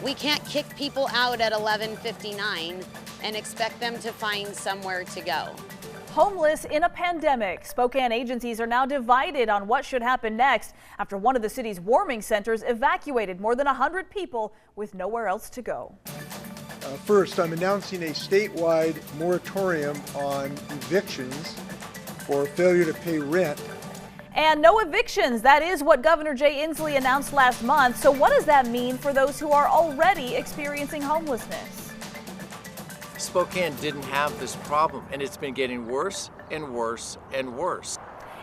We can't kick people out at 11:59 and expect them to find somewhere to go. Homeless in a pandemic. Spokane agencies are now divided on what should happen next after one of the city's warming centers evacuated more than 100 people with nowhere else to go. First, I'm announcing a statewide moratorium on evictions for failure to pay rent. And no evictions. That is what Governor Jay Inslee announced last month. So what does that mean for those who are already experiencing homelessness? Spokane didn't have this problem, and it's been getting worse and worse and worse.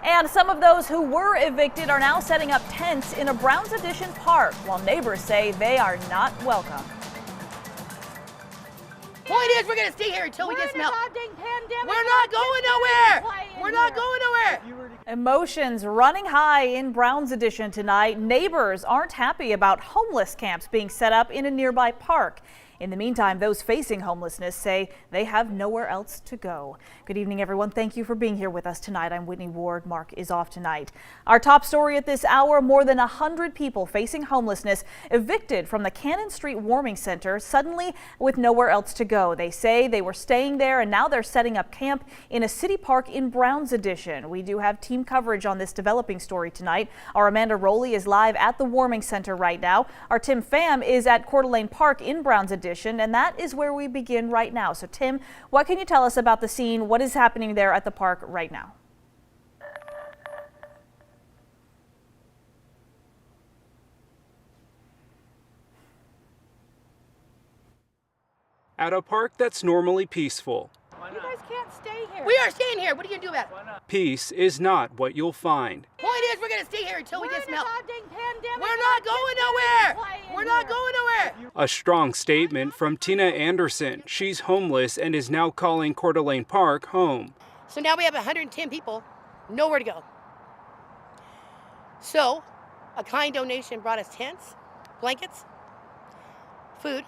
And some of those who were evicted are now setting up tents in a Browns Addition park, while neighbors say they are not welcome. Point is, we're going to stay here until we get some help. We're not going nowhere. We're not going nowhere. Emotions running high in Browns Addition tonight. Neighbors aren't happy about homeless camps being set up in a nearby park. In the meantime, those facing homelessness say they have nowhere else to go. Good evening, everyone. Thank you for being here with us tonight. I'm Whitney Ward. Mark is off tonight. Our top story at this hour, more than 100 people facing homelessness evicted from the Cannon Street Warming Center, suddenly with nowhere else to go. They say they were staying there and now they're setting up camp in a city park in Browns Addition. We do have team coverage on this developing story tonight. Our Amanda Rowley is live at the Warming Center right now. Our Tim Pham is at Coeur d'Alene Park in Browns Addition. And that is where we begin right now. So Tim, what can you tell us about the scene? What is happening there at the park right now? At a park that's normally peaceful. You guys can't stay here. We are staying here. What are you going to do about it? Peace is not what you'll find. Point is, we're going to stay here until we get some help. Pandemic. We're not going nowhere. We're not going nowhere. A strong statement from Tina Anderson. She's homeless and is now calling Coeur d'Alene Park home. So now we have 110 people, nowhere to go. So a kind donation brought us tents, blankets, food,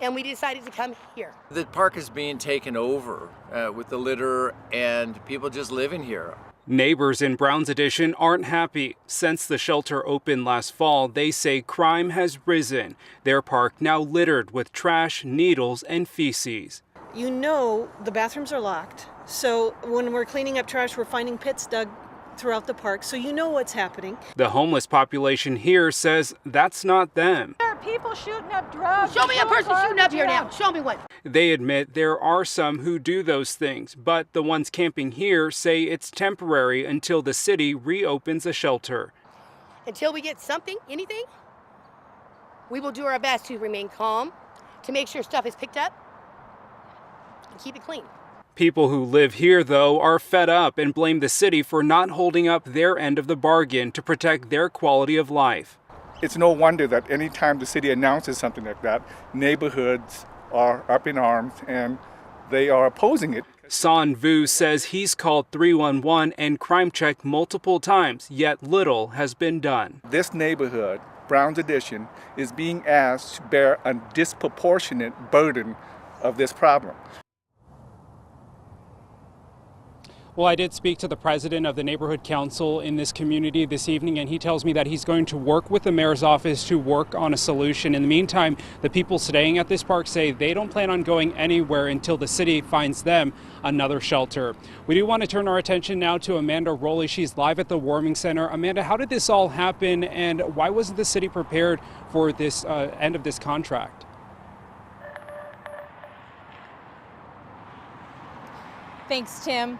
and we decided to come here. The park is being taken over with the litter and people just living here. Neighbors in Browns Addition aren't happy. Since the shelter opened last fall, they say crime has risen. Their park now littered with trash, needles, and feces. You know the bathrooms are locked, so when we're cleaning up trash, we're finding pits dug throughout the park, so you know what's happening. The homeless population here says that's not them. There are people shooting up drugs. Show me a person shooting up here now. Show me one. They admit there are some who do those things, but the ones camping here say it's temporary until the city reopens a shelter. Until we get something, anything, we will do our best to remain calm, to make sure stuff is picked up, and keep it clean. People who live here, though, are fed up and blame the city for not holding up their end of the bargain to protect their quality of life. It's no wonder that any time the city announces something like that, neighborhoods are up in arms and they are opposing it. San Vu says he's called 311 and crime checked multiple times, yet little has been done. This neighborhood, Browns Addition, is being asked to bear a disproportionate burden of this problem. Well, I did speak to the president of the neighborhood council in this community this evening, and he tells me that he's going to work with the mayor's office to work on a solution. In the meantime, the people staying at this park say they don't plan on going anywhere until the city finds them another shelter. We do want to turn our attention now to Amanda Rowley. She's live at the Warming Center. Amanda, how did this all happen, and why wasn't the city prepared for this end of this contract? Thanks, Tim.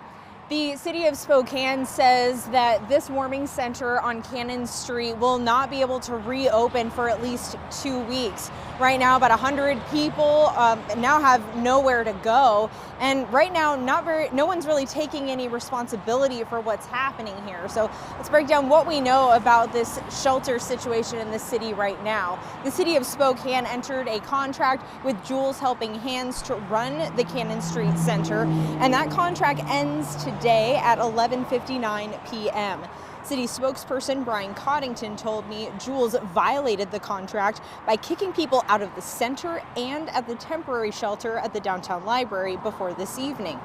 The city of Spokane says that this warming center on Cannon Street will not be able to reopen for at least 2 weeks. Right now, about 100 people now have nowhere to go. And right now, no one's really taking any responsibility for what's happening here. So let's break down what we know about this shelter situation in the city right now. The city of Spokane entered a contract with Jules Helping Hands to run the Cannon Street Center, and that contract ends today at 11:59 p.m. City spokesperson Brian Coddington told me Jules violated the contract by kicking people out of the center and at the temporary shelter at the downtown library before this evening.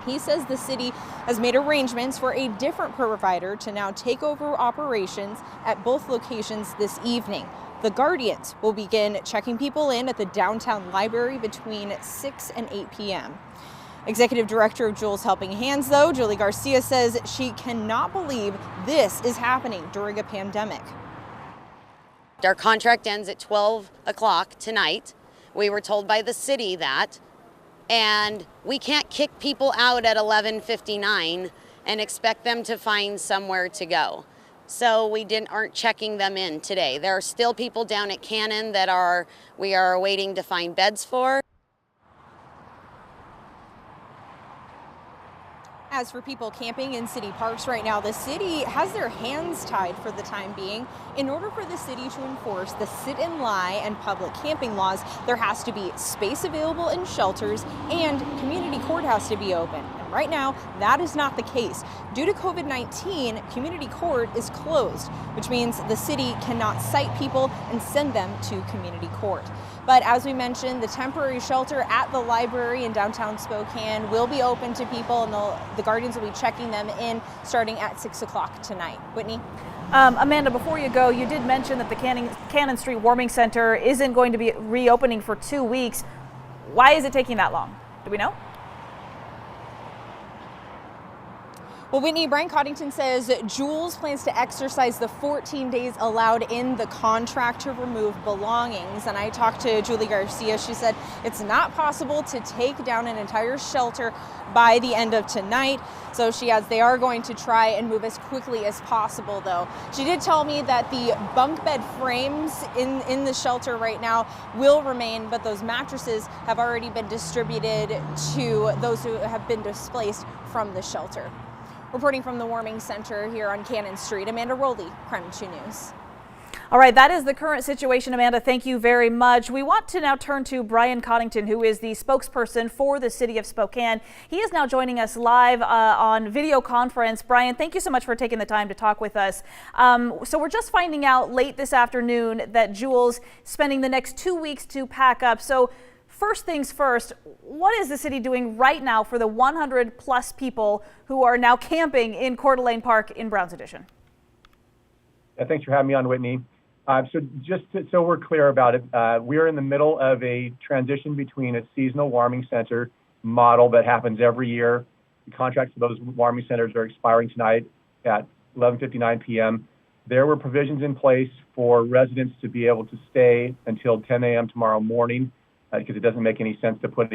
He says the city has made arrangements for a different provider to now take over operations at both locations this evening. the Guardians will begin checking people in at the downtown library between 6 and 8 p.m. Executive Director of Jules Helping Hands, though, Julie Garcia, says she cannot believe this is happening during a pandemic. Our contract ends at 12 o'clock tonight. We were told by the city that, and we can't kick people out at 11:59 and expect them to find somewhere to go. So we aren't checking them in today. There are still people down at Cannon that we are waiting to find beds for. As for people camping in city parks right now, the city has their hands tied for the time being. In order for the city to enforce the sit and lie and public camping laws, there has to be space available in shelters and community court has to be open. And right now, that is not the case. Due to COVID-19, community court is closed, which means the city cannot cite people and send them to community court. But as we mentioned, the temporary shelter at the library in downtown Spokane will be open to people, and the Guardians will be checking them in starting at 6 o'clock tonight. Whitney? Amanda, before you go, you did mention that the Cannon Street Warming Center isn't going to be reopening for 2 weeks. Why is it taking that long? Do we know? Well, Whitney, Brian Coddington says Jules plans to exercise the 14 days allowed in the contract to remove belongings. And I talked to Julie Garcia. She said it's not possible to take down an entire shelter by the end of tonight. So she adds they are going to try and move as quickly as possible, though. She did tell me that the bunk bed frames in the shelter right now will remain, but those mattresses have already been distributed to those who have been displaced from the shelter. Reporting from the Warming Center here on Cannon Street, Amanda Rowley, KREM 2 News. All right, that is the current situation, Amanda. Thank you very much. We want to now turn to Brian Coddington, who is the spokesperson for the city of Spokane. He is now joining us live on video conference. Brian, thank you so much for taking the time to talk with us. So we're just finding out late this afternoon that Jules spending the next 2 weeks to pack up. So first things first, what is the city doing right now for the 100 plus people who are now camping in Coeur d'Alene Park in Browns Edition? Thanks for having me on, Whitney. So we're clear about it, we are in the middle of a transition between a seasonal warming center model that happens every year. The contracts for those warming centers are expiring tonight at 11:59 p.m. There were provisions in place for residents to be able to stay until 10 a.m. tomorrow morning, because it doesn't make any sense to put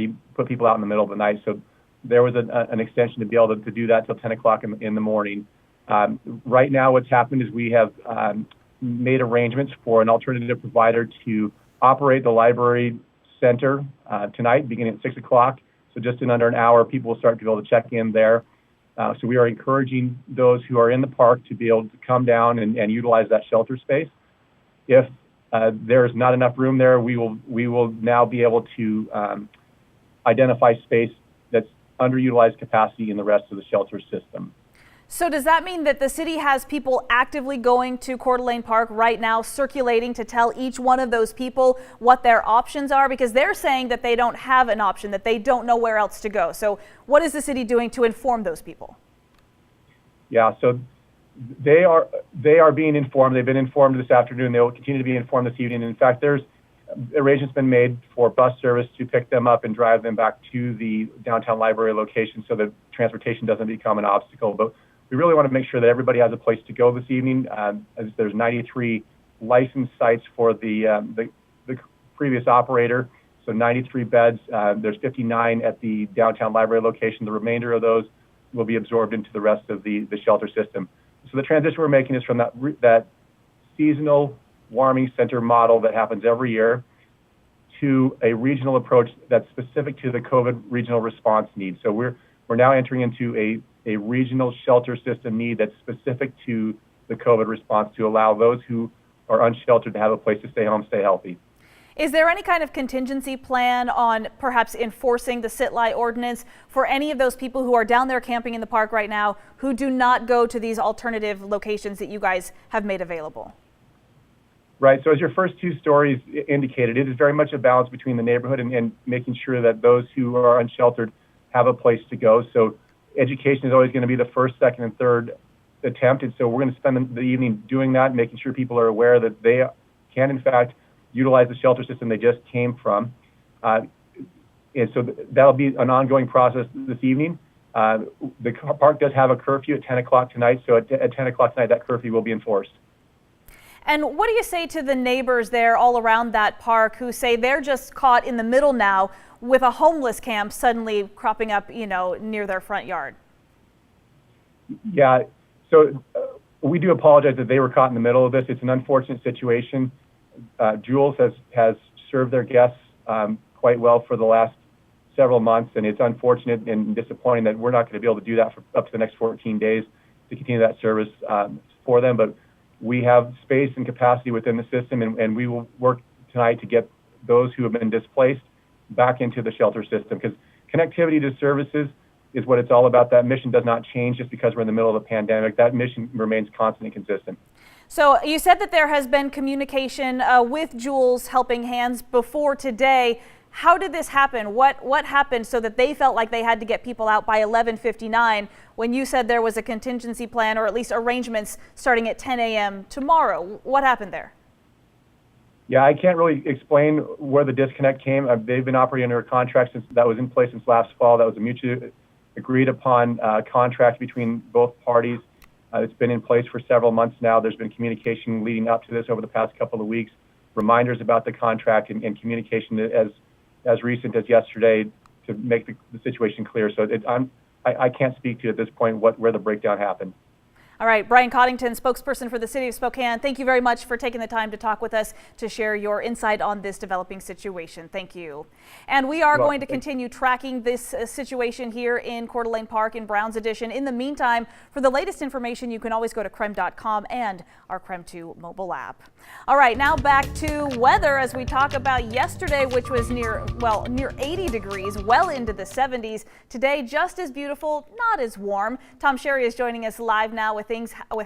people out in the middle of the night. So there was an extension to be able to do that till 10 o'clock in the morning. Right now, what's happened is we have made arrangements for an alternative provider to operate the library center tonight, beginning at 6 o'clock. So just in under an hour, people will start to be able to check in there. So we are encouraging those who are in the park to be able to come down and utilize that shelter space. If there's not enough room there, we will now be able to identify space that's underutilized capacity in the rest of the shelter system. So does that mean that the city has people actively going to Coeur d'Alene Park right now, circulating to tell each one of those people what their options are? Because they're saying that they don't have an option, that they don't know where else to go. So what is the city doing to inform those people? Yeah, so they are being informed. They've been informed this afternoon. They will continue to be informed this evening. In fact, there's arrangements been made for bus service to pick them up and drive them back to the downtown library location so that transportation doesn't become an obstacle. But we really want to make sure that everybody has a place to go this evening. As there's 93 licensed sites for the previous operator, so 93 beds. There's 59 at the downtown library location. The remainder of those will be absorbed into the rest of the shelter system. So the transition we're making is from that seasonal warming center model that happens every year to a regional approach that's specific to the COVID regional response needs. So we're now entering into a regional shelter system need that's specific to the COVID response to allow those who are unsheltered to have a place to stay home, stay healthy. Is there any kind of contingency plan on perhaps enforcing the sit-lie ordinance for any of those people who are down there camping in the park right now who do not go to these alternative locations that you guys have made available? Right, so as your first two stories indicated, it is very much a balance between the neighborhood and making sure that those who are unsheltered have a place to go. So education is always going to be the first, second, and third attempt. And so we're going to spend the evening doing that, making sure people are aware that they can in fact utilize the shelter system they just came from. And so that'll be an ongoing process this evening. The park does have a curfew at 10 o'clock tonight, so at 10 o'clock tonight that curfew will be enforced. And what do you say to the neighbors there all around that park who say they're just caught in the middle now with a homeless camp suddenly cropping up, near their front yard? Yeah, so we do apologize that they were caught in the middle of this. It's an unfortunate situation. Jules has served their guests quite well for the last several months, and it's unfortunate and disappointing that we're not going to be able to do that for up to the next 14 days to continue that service for them. But we have space and capacity within the system, and we will work tonight to get those who have been displaced back into the shelter system, because connectivity to services is what it's all about. That mission does not change just because we're in the middle of a pandemic. That mission remains constant and consistent. So you said that there has been communication with Jules Helping Hands before today. How did this happen? What happened so that they felt like they had to get people out by 11:59 when you said there was a contingency plan, or at least arrangements starting at 10 a.m. tomorrow? What happened there? Yeah, I can't really explain where the disconnect came. They've been operating under a contract that was in place since last fall. That was a mutually agreed upon contract between both parties. It's been in place for several months now. There's been communication leading up to this over the past couple of weeks, reminders about the contract and communication as recent as yesterday to make the situation clear. So I can't speak to at this point where the breakdown happened. All right, Brian Coddington, spokesperson for the City of Spokane, thank you very much for taking the time to talk with us to share your insight on this developing situation. Thank you. And we are going to continue tracking this situation here in Coeur d'Alene Park in Browns Edition. In the meantime, for the latest information, you can always go to KREM.com and our KREM 2 mobile app. All right, now back to weather as we talk about yesterday, which was near 80 degrees, well into the 70s. Today, just as beautiful, not as warm. Tom Sherry is joining us live now with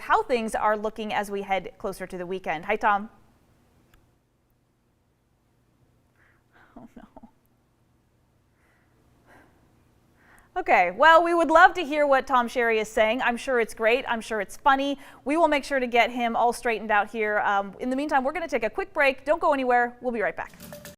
how things are looking as we head closer to the weekend. Hi, Tom. Oh, no. Okay, well, we would love to hear what Tom Sherry is saying. I'm sure it's great. I'm sure it's funny. We will make sure to get him all straightened out here. In the meantime, we're going to take a quick break. Don't go anywhere. We'll be right back.